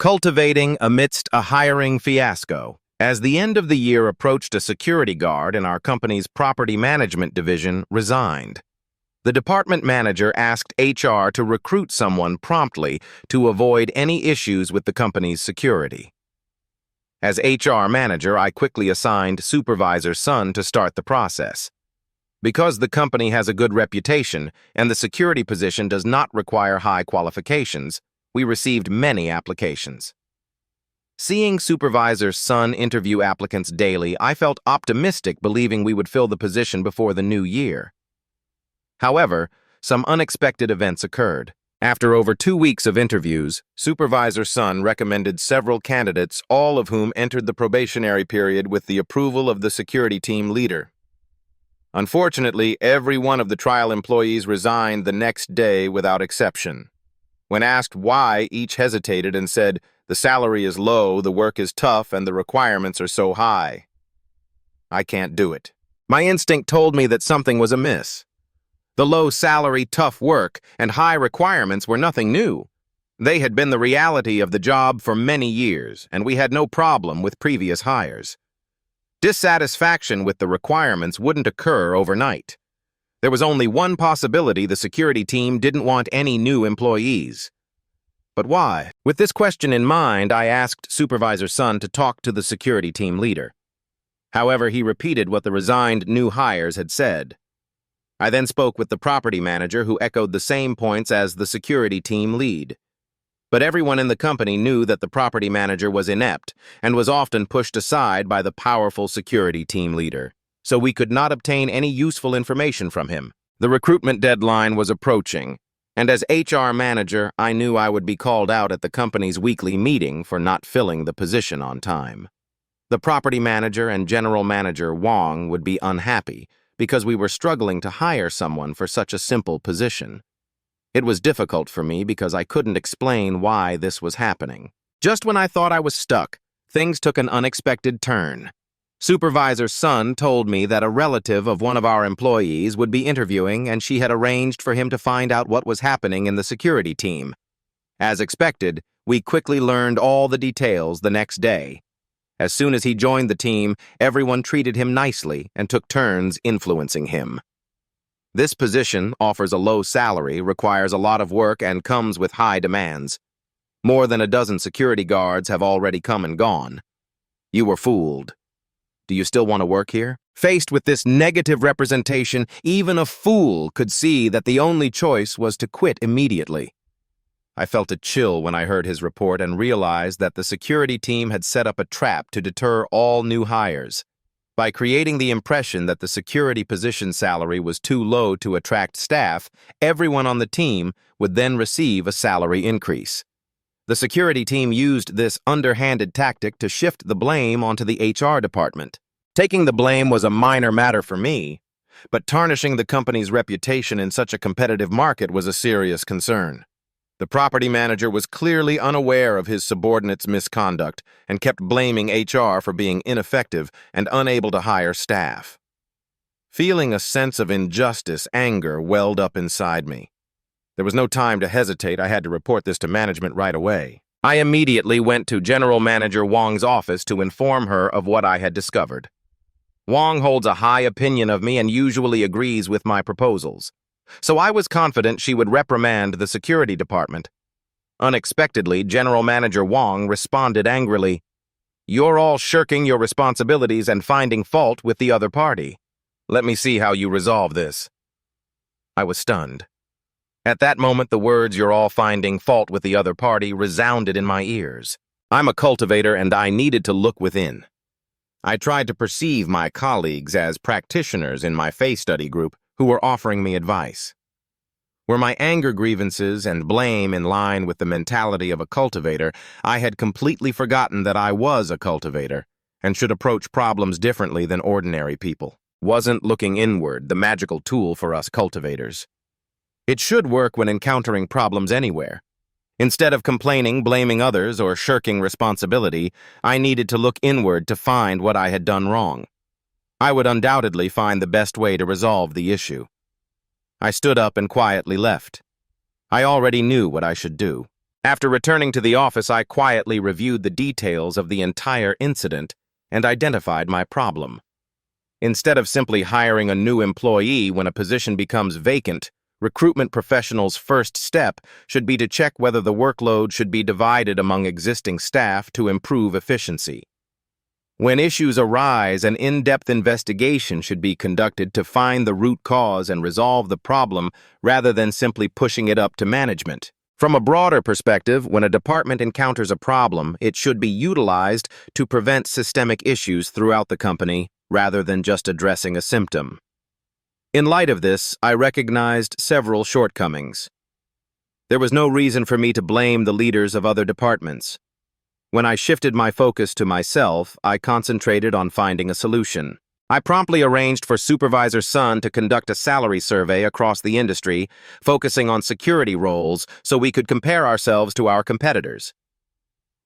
Cultivating Amidst a Hiring Fiasco. As the end of the year approached, a security guard in our company's property management division resigned. The department manager asked HR to recruit someone promptly to avoid any issues with the company's security. As HR manager, I quickly assigned supervisor's son to start the process. Because the company has a good reputation and the security position does not require high qualifications, we received many applications. Seeing supervisor's son interview applicants daily, I felt optimistic, believing we would fill the position before the new year. However, some unexpected events occurred. After over 2 weeks of interviews, supervisor's son recommended several candidates, all of whom entered the probationary period with the approval of the security team leader. Unfortunately, every one of the trial employees resigned the next day without exception. When asked why, each hesitated and said, "The salary is low, the work is tough, and the requirements are so high. I can't do it." My instinct told me that something was amiss. The low salary, tough work, and high requirements were nothing new. They had been the reality of the job for many years, and we had no problem with previous hires. Dissatisfaction with the requirements wouldn't occur overnight. There was only one possibility: the security team didn't want any new employees. But why? With this question in mind, I asked supervisor's son to talk to the security team leader. However, he repeated what the resigned new hires had said. I then spoke with the property manager, who echoed the same points as the security team lead. But everyone in the company knew that the property manager was inept and was often pushed aside by the powerful security team leader, so we could not obtain any useful information from him. The recruitment deadline was approaching, and as HR manager, I knew I would be called out at the company's weekly meeting for not filling the position on time. The property manager and general manager Wong would be unhappy because we were struggling to hire someone for such a simple position. It was difficult for me because I couldn't explain why this was happening. Just when I thought I was stuck, things took an unexpected turn. Supervisor's son told me that a relative of one of our employees would be interviewing, and she had arranged for him to find out what was happening in the security team. As expected, we quickly learned all the details the next day. As soon as he joined the team, everyone treated him nicely and took turns influencing him. This position offers a low salary, requires a lot of work, and comes with high demands. More than a dozen security guards have already come and gone. You were fooled. Do you still want to work here? Faced with this negative representation, even a fool could see that the only choice was to quit immediately. I felt a chill when I heard his report and realized that the security team had set up a trap to deter all new hires. By creating the impression that the security position salary was too low to attract staff, everyone on the team would then receive a salary increase. The security team used this underhanded tactic to shift the blame onto the HR department. Taking the blame was a minor matter for me, but tarnishing the company's reputation in such a competitive market was a serious concern. The property manager was clearly unaware of his subordinates' misconduct and kept blaming HR for being ineffective and unable to hire staff. Feeling a sense of injustice, anger welled up inside me. There was no time to hesitate. I had to report this to management right away. I immediately went to General Manager Wong's office to inform her of what I had discovered. Wong holds a high opinion of me and usually agrees with my proposals, so I was confident she would reprimand the security department. Unexpectedly, General Manager Wong responded angrily, "You're all shirking your responsibilities and finding fault with the other party. Let me see how you resolve this." I was stunned. At that moment, the words "you're all finding fault with the other party" resounded in my ears. I'm a cultivator, and I needed to look within. I tried to perceive my colleagues as practitioners in my face study group who were offering me advice. Were my anger, grievances, and blame in line with the mentality of a cultivator, I had completely forgotten that I was a cultivator and should approach problems differently than ordinary people. Wasn't looking inward the magical tool for us cultivators? It should work when encountering problems anywhere. Instead of complaining, blaming others, or shirking responsibility, I needed to look inward to find what I had done wrong. I would undoubtedly find the best way to resolve the issue. I stood up and quietly left. I already knew what I should do. After returning to the office, I quietly reviewed the details of the entire incident and identified my problem. Instead of simply hiring a new employee when a position becomes vacant, recruitment professionals' first step should be to check whether the workload should be divided among existing staff to improve efficiency. When issues arise, an in-depth investigation should be conducted to find the root cause and resolve the problem rather than simply pushing it up to management. From a broader perspective, when a department encounters a problem, it should be utilized to prevent systemic issues throughout the company rather than just addressing a symptom. In light of this, I recognized several shortcomings. There was no reason for me to blame the leaders of other departments. When I shifted my focus to myself, I concentrated on finding a solution. I promptly arranged for Supervisor Sun to conduct a salary survey across the industry, focusing on security roles so we could compare ourselves to our competitors.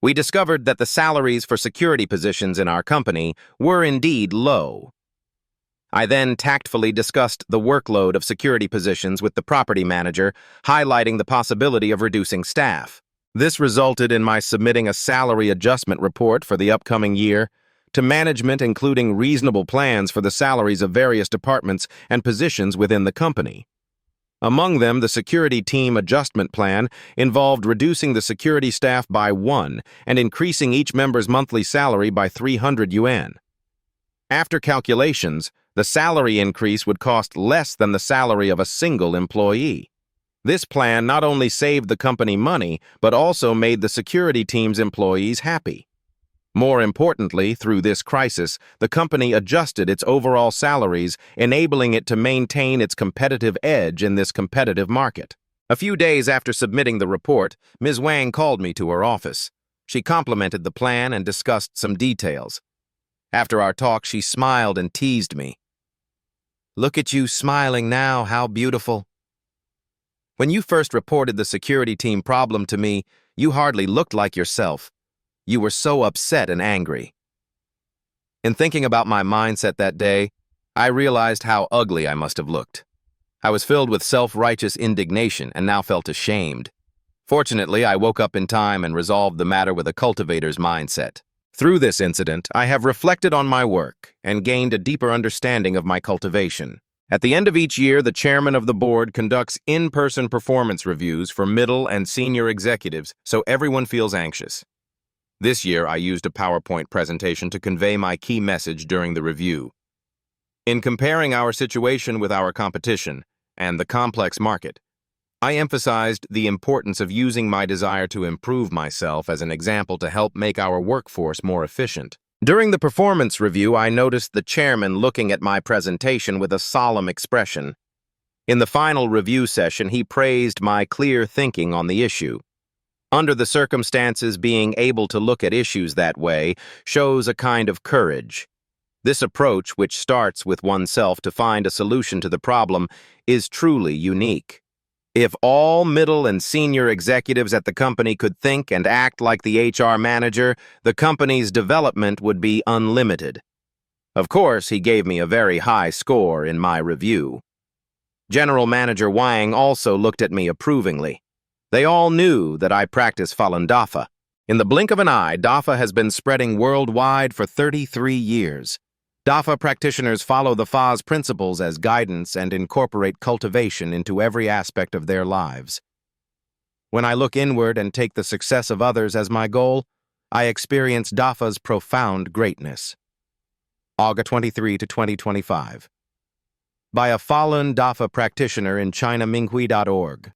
We discovered that the salaries for security positions in our company were indeed low. I then tactfully discussed the workload of security positions with the property manager, highlighting the possibility of reducing staff. This resulted in my submitting a salary adjustment report for the upcoming year to management, including reasonable plans for the salaries of various departments and positions within the company. Among them, the security team adjustment plan involved reducing the security staff by 1 and increasing each member's monthly salary by 300 yuan. After calculations, the salary increase would cost less than the salary of a single employee. This plan not only saved the company money, but also made the security team's employees happy. More importantly, through this crisis, the company adjusted its overall salaries, enabling it to maintain its competitive edge in this competitive market. A few days after submitting the report, Ms. Wang called me to her office. She complimented the plan and discussed some details. After our talk, she smiled and teased me. "Look at you smiling now, how beautiful. When you first reported the security team problem to me, you hardly looked like yourself. You were so upset and angry." In thinking about my mindset that day, I realized how ugly I must have looked. I was filled with self-righteous indignation and now felt ashamed. Fortunately, I woke up in time and resolved the matter with a cultivator's mindset. Through this incident, I have reflected on my work and gained a deeper understanding of my cultivation. At the end of each year, the chairman of the board conducts in-person performance reviews for middle and senior executives so everyone feels anxious. This year, I used a PowerPoint presentation to convey my key message during the review. In comparing our situation with our competition and the complex market, I emphasized the importance of using my desire to improve myself as an example to help make our workforce more efficient. During the performance review, I noticed the chairman looking at my presentation with a solemn expression. In the final review session, he praised my clear thinking on the issue. Under the circumstances, being able to look at issues that way shows a kind of courage. This approach, which starts with oneself to find a solution to the problem, is truly unique. If all middle and senior executives at the company could think and act like the HR manager, the company's development would be unlimited. Of course, he gave me a very high score in my review. General Manager Wang also looked at me approvingly. They all knew that I practice Falun Dafa. In the blink of an eye, Dafa has been spreading worldwide for 33 years. Dafa practitioners follow the Fa's principles as guidance and incorporate cultivation into every aspect of their lives. When I look inward and take the success of others as my goal, I experience Dafa's profound greatness. August 23 to 2025. By a Falun Dafa practitioner in ChinaMinghui.org.